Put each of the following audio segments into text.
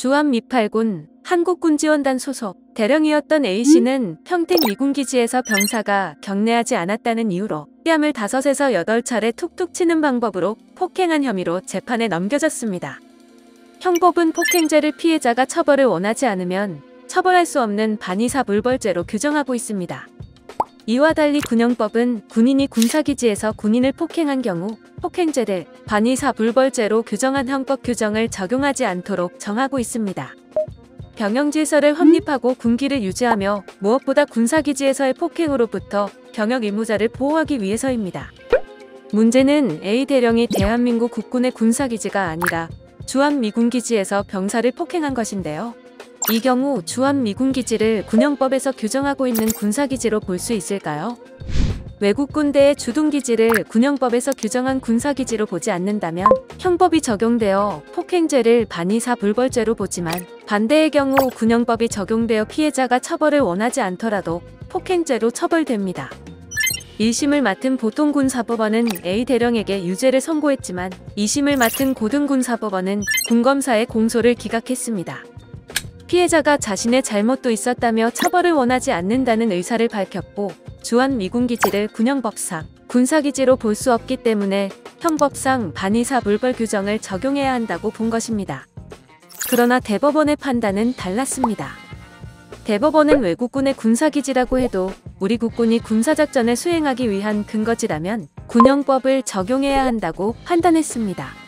주한미팔군 한국군지원단 소속 대령이었던 A씨는 평택 미군기지에서 병사가 경례하지 않았다는 이유로 뺨을 5에서 8차례 툭툭 치는 방법으로 폭행한 혐의로 재판에 넘겨졌습니다. 형법은 폭행죄를 피해자가 처벌을 원하지 않으면 처벌할 수 없는 반의사불벌죄로 규정하고 있습니다. 이와 달리 군형법은 군인이 군사기지에서 군인을 폭행한 경우 폭행죄를 반의사불벌죄로 규정한 형법 규정을 적용하지 않도록 정하고 있습니다. 병영질서를 확립하고 군기를 유지하며 무엇보다 군사기지에서의 폭행으로부터 병역 의무자를 보호하기 위해서입니다. 문제는 A 대령이 대한민국 국군의 군사기지가 아니라 주한미군기지에서 병사를 폭행한 것인데요. 이 경우 주한미군기지를 군형법에서 규정하고 있는 군사기지로 볼 수 있을까요? 외국 군대의 주둔기지를 군형법에서 규정한 군사기지로 보지 않는다면 형법이 적용되어 폭행죄를 반의사불벌죄로 보지만 반대의 경우 군형법이 적용되어 피해자가 처벌을 원하지 않더라도 폭행죄로 처벌됩니다. 1심을 맡은 보통군사법원은 A 대령에게 유죄를 선고했지만 2심을 맡은 고등군사법원은 군검사의 공소를 기각했습니다. 피해자가 자신의 잘못도 있었다며 처벌을 원하지 않는다는 의사를 밝혔고 주한미군기지를 군형법상 군사기지로 볼 수 없기 때문에 형법상 반의사불벌 규정을 적용해야 한다고 본 것입니다. 그러나 대법원의 판단은 달랐습니다. 대법원은 외국군의 군사기지라고 해도 우리 국군이 군사작전을 수행하기 위한 근거지라면 군형법을 적용해야 한다고 판단했습니다.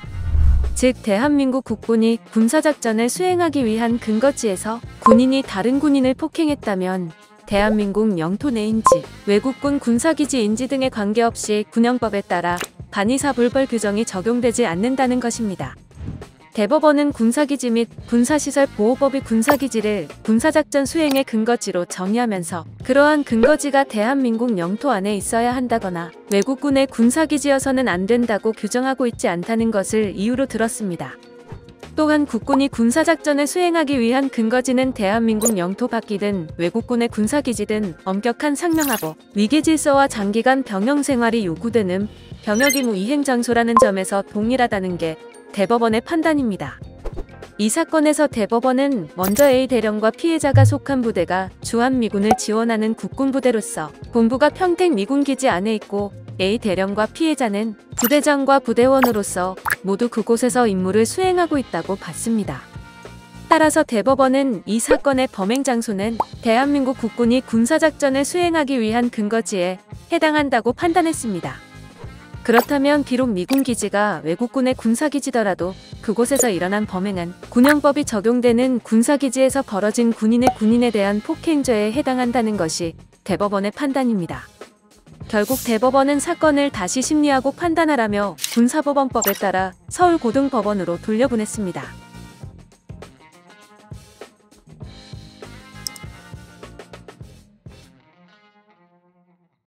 즉 대한민국 국군이 군사작전을 수행하기 위한 근거지에서 군인이 다른 군인을 폭행했다면 대한민국 영토 내인지 외국군 군사기지인지 등에 관계없이 군형법에 따라 반의사불벌 규정이 적용되지 않는다는 것입니다. 대법원은 군사기지 및 군사시설 보호법이 군사기지를 군사작전 수행의 근거지로 정의하면서 그러한 근거지가 대한민국 영토 안에 있어야 한다거나 외국군의 군사기지여서는 안 된다고 규정하고 있지 않다는 것을 이유로 들었습니다. 또한 국군이 군사작전을 수행하기 위한 근거지는 대한민국 영토 밖이든 외국군의 군사기지든 엄격한 상명하고 위계질서와 장기간 병영생활이 요구되는 병역의무 이행장소라는 점에서 동일하다는 게 대법원의 판단입니다. 이 사건에서 대법원은 먼저 A 대령과 피해자가 속한 부대가 주한미군을 지원하는 국군부대로서 본부가 평택 미군기지 안에 있고 A 대령과 피해자는 부대장과 부대원으로서 모두 그곳에서 임무를 수행하고 있다고 봤습니다. 따라서 대법원은 이 사건의 범행 장소는 대한민국 국군이 군사작전을 수행하기 위한 근거지에 해당한다고 판단했습니다. 그렇다면 비록 미군기지가 외국군의 군사기지더라도 그곳에서 일어난 범행은 군형법이 적용되는 군사기지에서 벌어진 군인에 대한 폭행죄에 해당한다는 것이 대법원의 판단입니다. 결국 대법원은 사건을 다시 심리하고 판단하라며 군사법원법에 따라 서울고등법원으로 돌려보냈습니다.